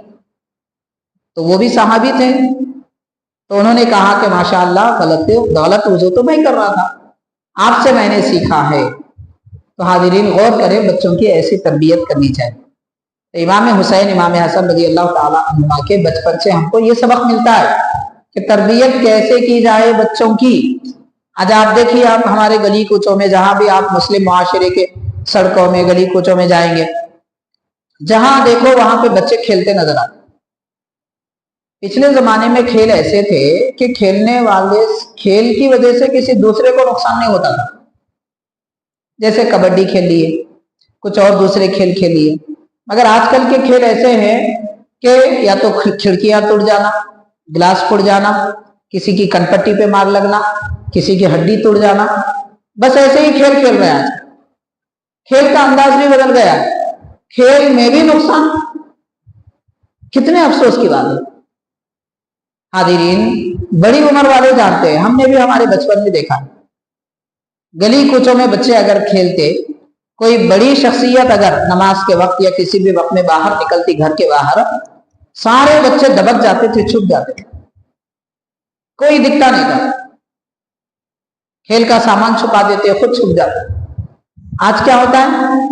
S1: तो वो भी सहाबी थे, तो उन्होंने कहा कि माशाअल्लाह गलत वुजू तो मैं कर रहा था, आपसे मैंने सीखा है। तो हाजिरीन गौर करें, बच्चों की ऐसी तरबियत करनी चाहिए। तो इमाम हुसैन, इमाम हसन रज़ी अल्लाह ताला अन्हुमा के बचपन से हमको ये सबक मिलता है कि तरबियत कैसे की जाए बच्चों की। आज आप देखिए, आप हमारे गली कूचों में, जहां भी आप मुस्लिम मुआशरे के सड़कों में, गली कूचों में जाएंगे, जहां देखो वहां पे बच्चे खेलते नजर आते। पिछले जमाने में खेल ऐसे थे कि खेलने वाले खेल की वजह से किसी दूसरे को नुकसान नहीं होता था। जैसे कबड्डी खेल लिए, कुछ और दूसरे खेल खेल लिए। मगर आजकल के खेल ऐसे हैं कि या तो खिड़कियां टूट जाना, गिलास फूट जाना, किसी की कनपट्टी पे मार लगना, किसी की हड्डी टूट जाना, बस ऐसे ही खेल खेल रहे हैं। खेल का अंदाज भी बदल गया, खेल में भी नुकसान। कितने अफसोस की बात है। हाजिरीन, बड़ी उम्र वाले जानते हैं, हमने भी हमारे बचपन में देखा, गली कूचों में बच्चे अगर खेलते, कोई बड़ी शख्सियत अगर नमाज के वक्त या किसी भी वक्त में बाहर निकलती, घर के बाहर, सारे बच्चे दबक जाते थे, छुप जाते थे, कोई दिखता नहीं था। खेल का सामान छुपा देते, खुद छुप जाते। आज क्या होता है,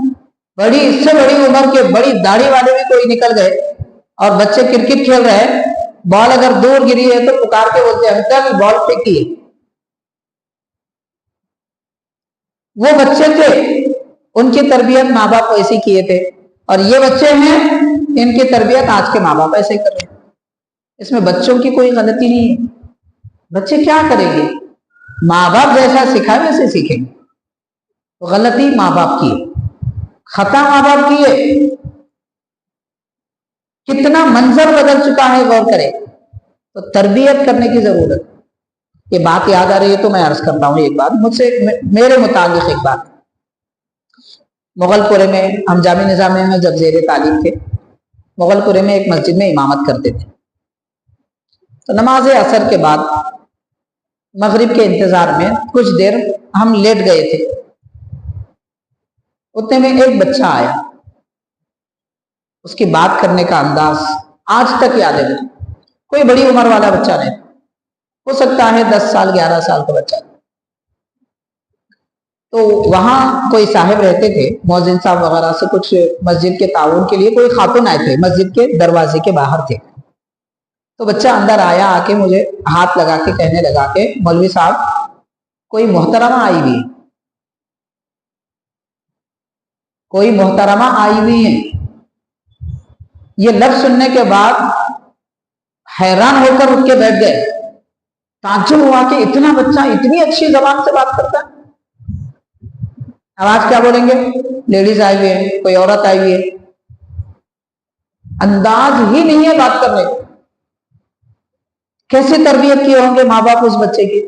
S1: बड़ी इससे बड़ी उम्र के बड़ी दाढ़ी वाले भी कोई निकल गए और बच्चे क्रिकेट खेल रहे हैं, बॉल अगर दूर गिरी है तो पुकार के बोलते हैं अंकल बॉल फेंकिए। वो बच्चे थे, उनकी तरबियत माँ बाप ऐसी किए थे, और ये बच्चे हैं, इनकी तरबियत आज के माँ बाप ऐसे कर रहे हैं। इसमें बच्चों की कोई गलती नहीं है। बच्चे क्या करेंगे, माँ बाप जैसा सिखाए वैसे सीखेंगे। तो गलती माँ बाप की है, खता माँ बाप की है। कितना मंजर बदल चुका है, गौर करें। तो तरबियत करने की जरूरत। ये बात याद आ रही है तो मैं अर्ज करता हूँ एक बात, मुझसे मेरे मुताबिक एक बात। मुगलपुरे में, हम जामी निजामिया में जब जेर तालीम थे, मुगलपुरे में एक मस्जिद में इमामत करते थे। तो नमाज असर के बाद मगरिब के इंतजार में कुछ देर हम लेट गए थे। उतने में एक बच्चा आया, उसकी बात करने का अंदाज आज तक याद है। कोई बड़ी उम्र वाला बच्चा नहीं, हो सकता है 10 साल 11 साल का बच्चा। तो वहां कोई साहिब रहते थे, मौजिन साहब वगैरह से कुछ मस्जिद के ताउन के लिए कोई खातून आए थे, मस्जिद के दरवाजे के बाहर थे। तो बच्चा अंदर आया, आके मुझे हाथ लगा के कहने लगा कि मौलवी साहब कोई मोहतरमा आई हुई है, कोई मोहतरमा आई हुई है। ये लफ्ज सुनने के बाद हैरान होकर उठ के बैठ गए। ताज्जुब हुआ कि इतना बच्चा इतनी अच्छी जबान से बात करता है। अब आज क्या बोलेंगे, लेडीज आई हुई है, कोई औरत आई हुई है। अंदाज ही नहीं है बात करने का। कैसे तरबियत किए होंगे माँ बाप उस बच्चे की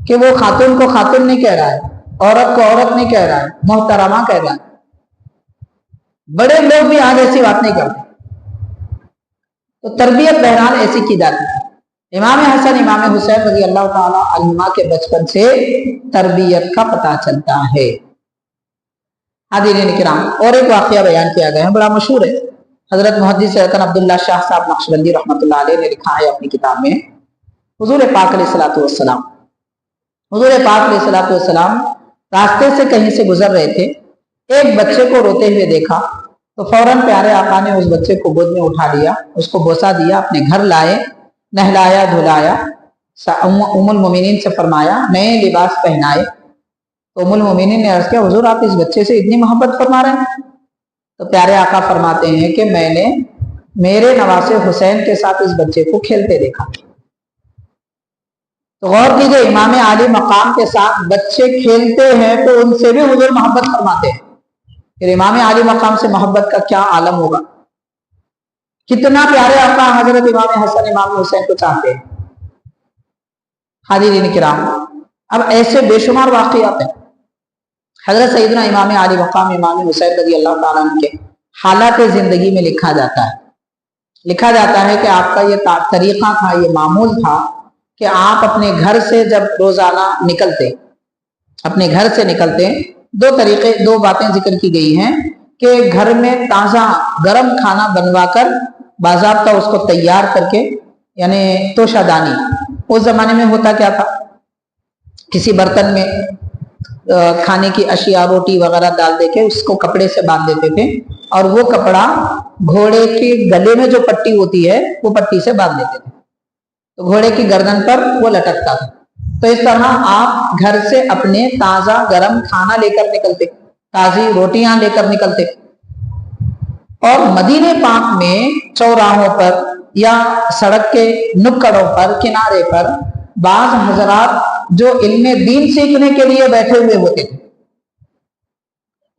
S1: कि वो खातून को खातून नहीं कह रहा है, औरत को औरत नहीं कह रहा है, मोहतरमा कह रहा है। बड़े लोग भी आज ऐसी बात नहीं करते। तो तरबियत बहरहाल ऐसी की जाती है। इमाम हसन इमाम हुसैन रजी अल्लाह ताला अन्हुमा के बचपन से तरबियत का पता चलता है। हाज़रीन किराम, और एक वाक़या बयान किया गया है, बड़ा मशहूर है। हजरत मुहद्दिस अब्दुल्लाह शाह साहब नक्शबंदी रहमतुल्लाह अलैह ने लिखा है अपनी किताब में, हुजूर पाक अलैहिस्सलातु वस्सलाम रास्ते से कहीं से गुजर रहे थे, एक बच्चे को रोते हुए देखा तो फौरन प्यारे आका ने उस बच्चे को गोद में उठा लिया, उसको बोसा दिया, अपने घर लाए, नहलाया धुलाया, उम्मुल मोमिनीन से फरमाया, नए लिबास पहनाए। तो उम्मुल मोमिनीन ने अर्ज किया, हुजूर आप इस बच्चे से इतनी मोहब्बत फरमा रहे हैं? तो प्यारे आका फरमाते हैं कि मैंने मेरे नवासे हुसैन के साथ इस बच्चे को खेलते देखा। तो गौर कीजिए, इमाम आली मकाम के साथ बच्चे खेलते हैं तो उनसे भी हुजूर मोहब्बत फरमाते हैं, फिर इमाम आली मकाम से मोहब्बत का क्या आलम होगा। कितना प्यारे आका हजरत इमाम हसन इमाम हुसैन को चाहते हैं। हाज़रीन किराम, अब ऐसे बेशुमार वाक़ियात हैं। हजरत सैयदना इमाम आली मकाम इमाम हुसैन रज़ी अल्लाह ताला अन्हु के हालात ज़िंदगी में लिखा जाता है कि आपका ये तरीक़ा था, ये मामूल था कि आप अपने घर से जब रोज़ाना निकलते, अपने घर से निकलते, दो बातें जिक्र की गई हैं कि घर में ताज़ा गरम खाना बनवा कर बाज़ाब्ता उसको तैयार करके, यानी तोशादानी, उस ज़माने में होता क्या था, किसी बर्तन में खाने की अशिया रोटी वगैरह डाल दे के उसको कपड़े से बांध देते थे, और वो कपड़ा घोड़े के गले में जो पट्टी होती है वो पट्टी से बांध देते थे, तो घोड़े की गर्दन पर वो लटकता था। तो इस तरह आप घर से अपने ताज़ा गरम खाना लेकर निकलते, ताज़ी रोटियां लेकर निकलते, और मदीने पाक में चौराहों पर या सड़क के नुक्कड़ों पर, किनारे पर बाज हजरात जो इल्मे दीन सीखने के लिए बैठे हुए होते थे,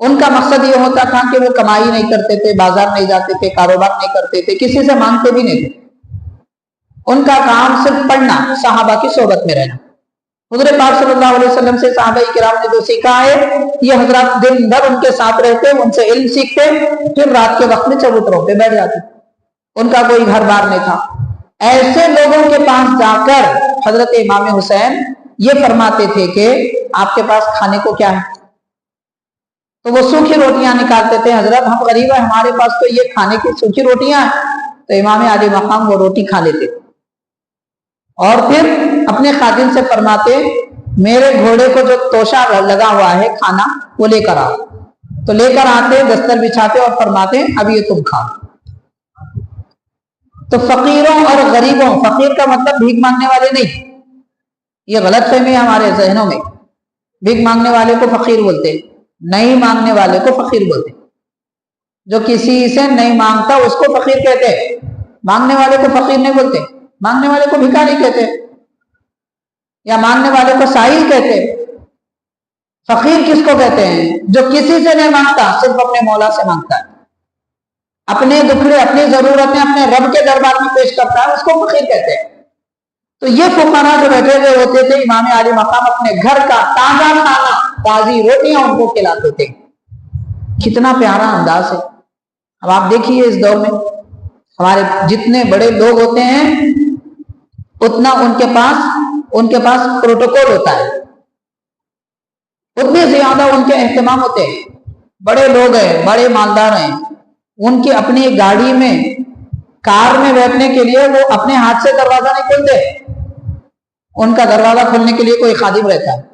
S1: उनका मकसद ये होता था कि वो कमाई नहीं करते थे, बाजार नहीं जाते थे, कारोबार नहीं करते थे, किसी से मांगते भी नहीं थे। उनका काम सिर्फ पढ़ना, सहाबा की सोबत में रहना। हुज़ूर पाक सल्लल्लाहु अलैहि वसल्लम से सहाबाए किराम ने जो सीखा है, ये हजरात दिन भर उनके साथ रहते, उनसे इल्म सीखते, फिर रात के वक्त में चबूतरों पे बैठ जाते। उनका कोई घर बार नहीं था। ऐसे लोगों के पास जाकर हजरत इमाम हुसैन ये फरमाते थे कि आपके पास खाने को क्या है, तो वो सूखी रोटियां निकालते थे। हजरत हम गरीब है, हमारे पास तो ये खाने की सूखी रोटियां हैं। तो इमाम आली मकाम वो रोटी खा लेते और फिर अपने खादिम से फरमाते, मेरे घोड़े को जो तोशा लगा हुआ है खाना वो लेकर आओ। तो लेकर आते, दस्तर बिछाते और फरमाते, अब ये तुम खाओ। तो फकीरों और गरीबों, फकीर का मतलब भीख मांगने वाले नहीं, ये गलत फहमी है हमारे जहनों में। भीख मांगने वाले को फकीर बोलते, नहीं मांगने वाले को फकीर बोलते। जो किसी से नहीं मांगता उसको फकीर कहते, मांगने वाले को फकीर नहीं बोलते। मांगने वाले को भिखारी कहते, या मांगने वाले को साहिल कहते। फकीर किसको कहते हैं? जो किसी से नहीं मांगता, सिर्फ अपने मौला से मांगता है, अपने दुखड़े, अपनी जरूरतें अपने रब के दरबार में पेश करता है, उसको फकीर कहते हैं। तो ये फुकरा जो बैठे हुए होते थे, इमाम आली मकाम अपने घर का ताजा खाना, ताजी रोटियां उनको खिलाते थे। कितना प्यारा अंदाज है। अब आप देखिए, इस दौर में हमारे जितने बड़े लोग होते हैं उतना उनके पास प्रोटोकॉल होता है, उतने ज्यादा उनके एहतमाम होते हैं। बड़े लोग हैं, बड़े मालदार हैं, उनकी अपनी गाड़ी में, कार में बैठने के लिए वो अपने हाथ से दरवाजा नहीं खोलते, उनका दरवाजा खोलने के लिए कोई खादिम रहता है।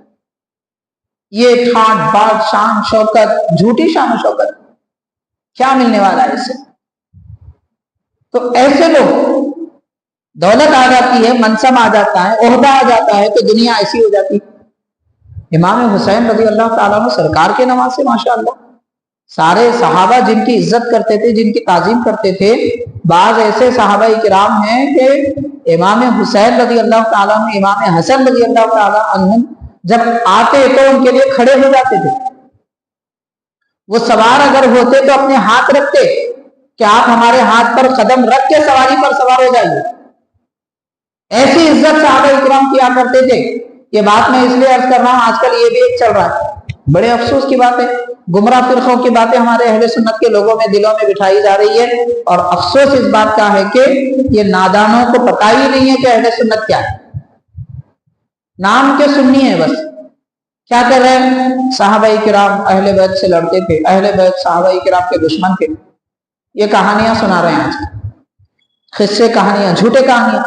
S1: ये ठाट बाट, शान शौकत, झूठी शान शौकत, क्या मिलने वाला है इससे? तो ऐसे लोग, दौलत आ जाती है, मनसब आ जाता है, ओहदा आ जाता है, तो दुनिया ऐसी हो जाती है। इमाम हुसैन रज़ी अल्लाह ताला अन्हु सरकार के नवासे, माशाअल्लाह, सारे सहाबा जिनकी इज्जत करते थे, जिनकी ताजीम करते थे। बाज ऐसे सहाबा किराम हैं कि इमाम हुसैन रज़ी अल्लाह ताला अन्हु, इमाम हसन रज़ी अल्लाह ताला अन्हु जब आते तो उनके लिए खड़े हो जाते थे। वो सवार अगर होते तो अपने हाथ रखते कि आप हमारे हाथ पर कदम रख के सवारी पर सवार हो जाइए। ऐसी इज्जत सहाबा इकराम किया करते थे। ये बात मैं इसलिए अर्ज कर रहा हूं, आजकल ये भी एक चल रहा है, बड़े अफसोस की बात है, गुमराह फिरकों की बातें हमारे अहले सुन्नत के लोगों में दिलों में बिठाई जा रही है, और अफसोस इस बात का है कि ये नादानों को पता ही नहीं है कि अहले सुन्नत क्या है। नाम के सुन्नी है बस। क्या कर रहे हैं? सहाबाई किराम अहले बैत से लड़ते थे, अहले बैत सहाबाई किराम के दुश्मन थे, ये कहानियां सुना रहे हैं आज, किस्से कहानियां, झूठे कहानियां।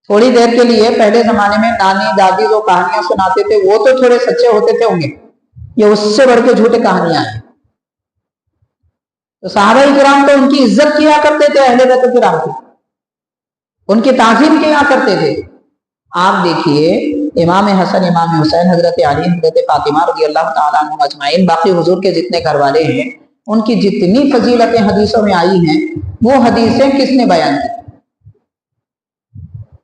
S1: थोड़ी देर के लिए पहले जमाने में नानी दादी जो कहानियां सुनाते थे वो तो थोड़े सच्चे होते थे होंगे, ये उससे बढ़ के झूठे कहानियां हैं। तो सहाबाई किराम तो उनकी इज्जत किया करते थे, अहले बैत किराम की उनकी ताज़ीम किया करते थे। आप देखिए इमाम हसन, इमाम हुसैन, हजरत अली, हजरत फातिमा रज़ी अल्लाह तआला अन्हुम अजमाइन, बाकी हुजूर के जितने घर वाले हैं, उनकी जितनी फजीलतें हदीसों में आई हैं वो हदीसें किसने बयान की?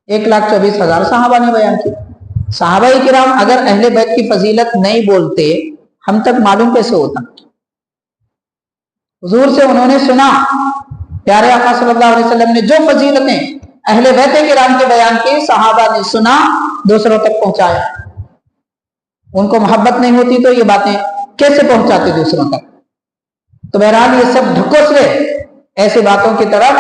S1: 1,24,000 सहाबा ने बयान की। सहाबाई किराम अगर अहले बैत की फजीलत नहीं बोलते, हम तक मालूम कैसे होता? हुजूर से उन्होंने सुना, प्यारे आका सल्लल्लाहु अलैहि वसल्लम ने जो फजीलतें अहले बैत किराम के बयान की, सहाबा ने सुना, दूसरों तक पहुंचाया। उनको मोहब्बत नहीं होती तो ये बातें कैसे पहुंचाते दूसरों तक? तो बहरहाल ये सब ढकोसले, ऐसी बातों की तरफ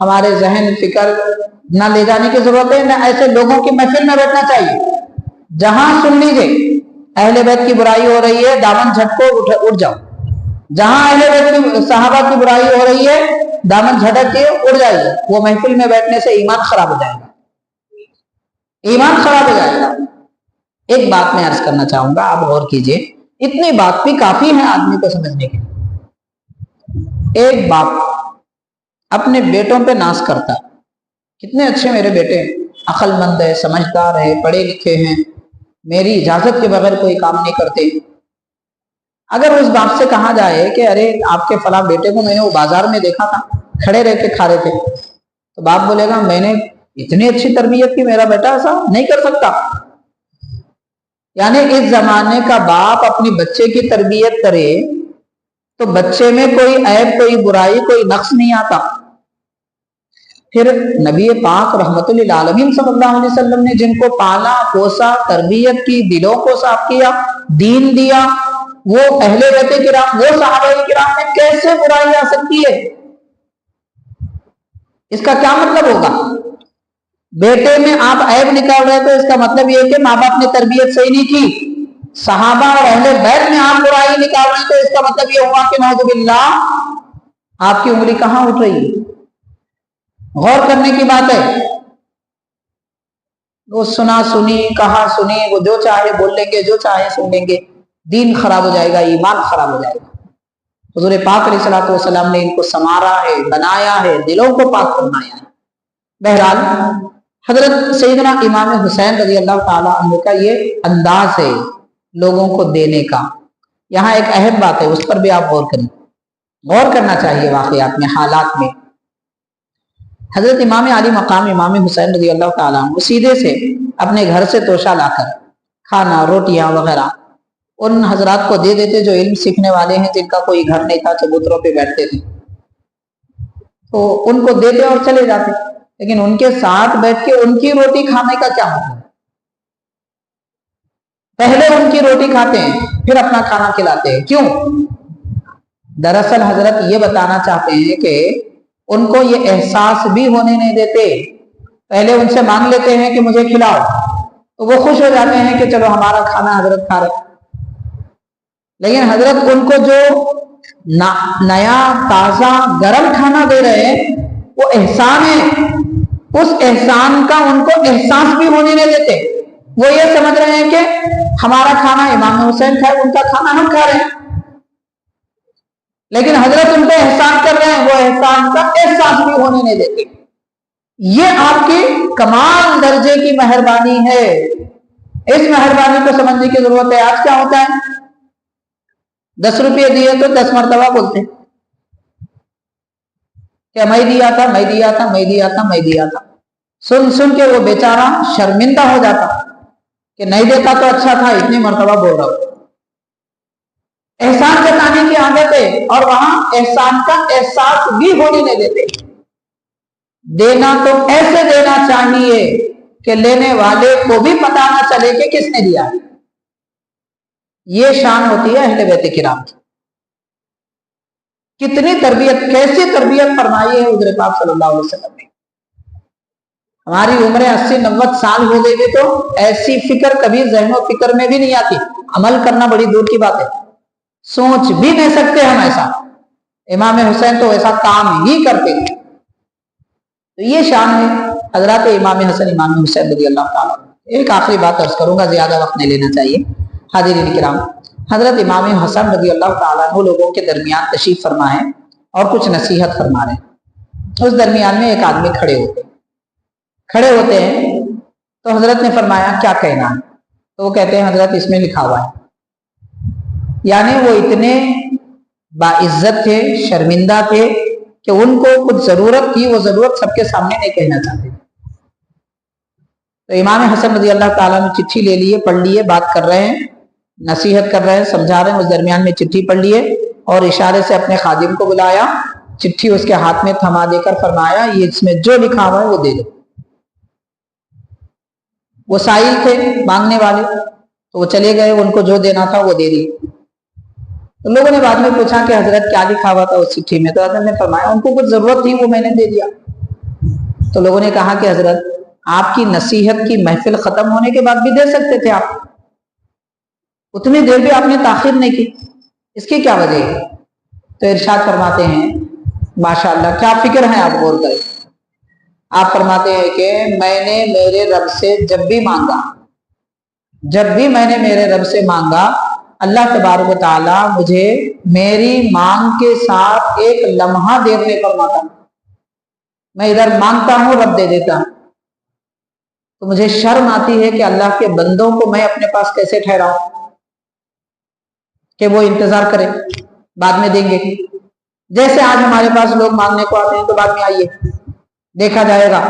S1: हमारे जहन फिक्र ना ले जाने की जरूरत है, ना ऐसे लोगों की महफिल में बैठना चाहिए जहां सुन लीजिए अहले बैत की बुराई हो रही है, दामन झटको उठ जाओ। जहां अहले बैत की सहाबा की बुराई हो रही है, दामन झटक के उड़ जाइए। वो महफिल में बैठने से ईमान खराब हो जाएगा, ईमान खराब हो जाएगा। एक बात मैं अर्ज करना चाहूंगा, आप गौर कीजिए, इतनी बात भी काफी है आदमी को समझने के लिए। एक बाप अपने बेटों पे नाज करता, कितने अच्छे मेरे बेटे, अक्लमंद है, समझदार है, पढ़े लिखे हैं, मेरी इजाजत के बगैर कोई काम नहीं करते। अगर उस बाप से कहा जाए कि अरे आपके फला बेटे को मैंने वो बाजार में देखा था, खड़े रह के खा रहे थे, तो बाप बोलेगा मैंने इतनी अच्छी तरबियत की, मेरा बेटा ऐसा नहीं कर सकता। यानी इस जमाने का बाप अपनी बच्चे की तरबियत करे तो बच्चे में कोई ऐब, कोई बुराई, कोई नक्स नहीं आता। फिर नबी पाक रहमतुल लिल आलमीन सल्लल्लाहु अलैहि वसल्लम ने जिनको पाला पोसा, तरबियत की, दिलों को साफ किया, दीन दिया, वो अहले बैत किराम, वो सहाबाए किराम में कैसे बुराई आ सकती है? इसका क्या मतलब होगा? बेटे में आप ऐब निकाल रहे, तो इसका मतलब ये है कि माँ बाप ने तरबियत सही नहीं की। सहाबा और अहले बैत में आप बुराई निकाल रहे, तो इसका मतलब ये हुआ कि नौजुबिल्लाह आपकी उंगली कहां उठ रही है? गौर करने की बात है। वो सुना सुनी, कहा सुनी, वो जो चाहे बोल लेंगे, जो चाहे सुन लेंगे, दीन खराब हो जाएगा, ईमान खराब हो जाएगा। हुजूर पाक अलैहिस्सलातु वस्सलाम ने इनको संवारा है, बनाया है, दिलों को पाक फरमाया है। बहरहाल हजरत सैयदना इमाम हुसैन रज़ी अल्लाह ताला अन्हु का ये अंदाज है लोगों को देने का। यहाँ एक अहम बात है, उस पर भी आप गौर करें, गौर करना चाहिए वाकयात में, हालात में। हजरत इमाम अली मकाम इमाम हुसैन रज़ी अल्लाह ताला अन्हु सीधे से अपने घर से तोशा लाकर खाना, रोटियां वगैरह उन हजरात को दे देते जो इल्म सीखने वाले हैं, जिनका कोई घर नहीं था, चबूतरों पे बैठते थे, तो उनको देते और चले जाते। लेकिन उनके साथ बैठ के उनकी रोटी खाने का क्या मतलब? पहले उनकी रोटी खाते हैं, फिर अपना खाना खिलाते हैं, क्यों? दरअसल हजरत ये बताना चाहते हैं कि उनको ये एहसास भी होने नहीं देते। पहले उनसे मांग लेते हैं कि मुझे खिलाओ, तो वो खुश हो जाते हैं कि चलो हमारा खाना हजरत खा रहे। लेकिन हजरत उनको जो नया ताजा गरम खाना दे रहे हैं, वो एहसान है, उस एहसान का उनको एहसास भी होने नहीं देते। वो ये समझ रहे हैं कि हमारा खाना इमाम हुसैन खाए, उनका खाना हम खा रहे हैं। लेकिन हजरत उनको एहसान कर रहे हैं, वो एहसान का एहसास भी होने नहीं देते। ये आपकी कमाल दर्जे की मेहरबानी है। इस मेहरबानी को समझने की जरूरत है। आज क्या होता है, 10 रुपये दिए तो 10 मरतबा बोलते हैं क्या मैं दिया था, मैं दिया था, मैं दिया था, मैं दिया था। सुन सुन के वो बेचारा शर्मिंदा हो जाता कि नहीं देता तो अच्छा था, इतनी मरतबा बोल रहा हूं। एहसान जताने की आदत है, और वहां एहसान का एहसास भी होने नहीं देते। देना तो ऐसे देना चाहिए कि लेने वाले को भी पता ना चले कि किसने दिया। یہ شان ہوتی ہے اہل بیت کرام کی. کتنی تربیت، کیسی تربیت فرمائی ہے حضور پاک صلی اللہ علیہ وسلم نے. ہماری عمریں 80-90 سال ہو گئی تو ایسی فکر کبھی ذہن و فکر میں بھی نہیں آتی. عمل کرنا بڑی دور کی بات ہے، سوچ بھی نہیں سکتے ہم ایسا. امام حسین تو ایسا کام ہی کرتے تھے. تو یہ شان ہے حضرات امام حسن امام حسین رضی اللہ تعالیٰ. ایک آخری بات عرض کروں گا، زیادہ وقت نہیں لینا چاہیے. حاضرین کرام، حضرت امام حسن رضی اللہ تعالیٰ عنہ لوگوں کے درمیان تشریف فرما ہے اور کچھ نصیحت فرما رہے ہیں. اس درمیان میں ایک آدمی کھڑے ہوتے ہیں تو حضرت نے فرمایا کیا کہنا ہے؟ تو وہ کہتے ہیں حضرت اس میں لکھا ہوا ہے. یعنی وہ اتنے باعزت تھے، شرمندہ تھے کہ ان کو کچھ ضرورت تھی، وہ ضرورت سب کے سامنے نہیں کہنا چاہتے. تو امام حسن رضی اللہ تعالیٰ نے چٹھی لے لیے، پڑھ لیے، بات کر رہے ہیں، نصیحت کر رہے ہیں، سمجھا رہے ہیں. اس درمیان میں چٹھی پڑھ لیے اور اشارے سے اپنے خادم کو بلایا، چٹھی اس کے ہاتھ میں تھما دے کر فرمایا یہ اس میں جو لکھا ہوا ہے وہ دے دو. وہ سائل تھے، مانگنے والے، تو وہ چلے گئے، ان کو جو دینا تھا وہ دے دی. تو لوگوں نے بعد میں پوچھا کہ حضرت کیا لکھا ہوا تھا اس چٹھی میں؟ تو حضرت نے فرمایا ان کو کچھ ضرورت تھی وہ میں نے دے دیا. تو لوگوں نے کہا کہ حضرت آپ کی نصیحت کی محفل ختم ہونے کے بعد بھی دے سکتے تھے، آپ اتنی دیر بھی آپ نے تاخیر نہیں کی، اس کی کیا وجہ ہے؟ تو ارشاد فرماتے ہیں ماشاءاللہ کیا فکر ہے، آپ غور کریں. آپ فرماتے ہیں کہ میں نے میرے رب سے جب بھی میں نے میرے رب سے مانگا، اللہ تبارک و تعالیٰ مجھے میری مانگ کے ساتھ ایک لمحہ دیر نہیں فرماتا. میں ادھر مانگتا ہوں، رب دے دیتا ہوں. تو مجھے شرم آتی ہے کہ اللہ کے بندوں کو میں اپنے پاس کیسے ٹھہراؤں کہ وہ انتظار کرے، بعد میں دیں گے. جیسے آج ہمارے پاس لوگ مانگنے کو آتے ہیں تو بعد میں آئیے دیکھا جائے گا،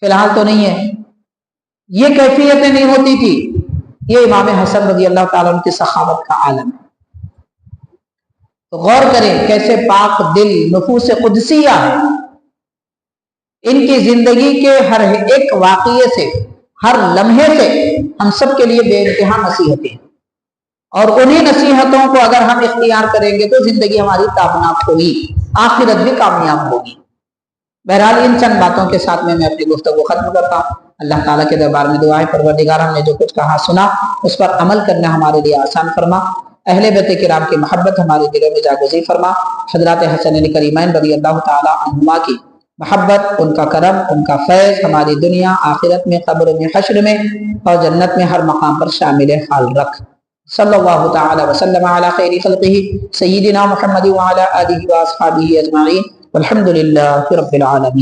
S1: فی الحال تو نہیں ہے. یہ کیفیتیں نہیں ہوتی تھی. یہ امام حسن رضی اللہ تعالیٰ عنہ کی سخاوت کا عالم ہے. تو غور کریں کیسے پاک دل نفوس قدسیہ ہے. ان کی زندگی کے ہر ایک واقعے سے، ہر لمحے سے ہم سب کے لیے بے انتہا نصیحتیں، اور انہی نصیحتوں کو اگر ہم اختیار کریں گے تو زندگی ہماری تابناک ہوگی، آخرت بھی کامیاب ہوگی. بہرحال ان چند باتوں کے ساتھ میں اپنی گفتگو ختم کرتا ہوں. اللہ تعالیٰ کے دربار میں دعا ہے پروردگار ہم نے جو کچھ کہا سنا اس پر عمل کرنا ہمارے لیے آسان فرما. اہل بیت کرام کی محبت ہمارے دلوں میں جاگزی فرما. حضرات حسنین کریمین رضی اللہ تعالیٰ عنہما کی محبت، ان کا کرم، ان کا فیض ہماری دنیا آخرت میں، قبر میں، حشر میں اور جنت میں ہر مقام پر شامل حال رکھ. صلی اللہ تعالی وسلم علی خیر خلقہ سیدنا محمد وعلی آلہ واصحابہ اجمعین والحمد للہ رب العالمین.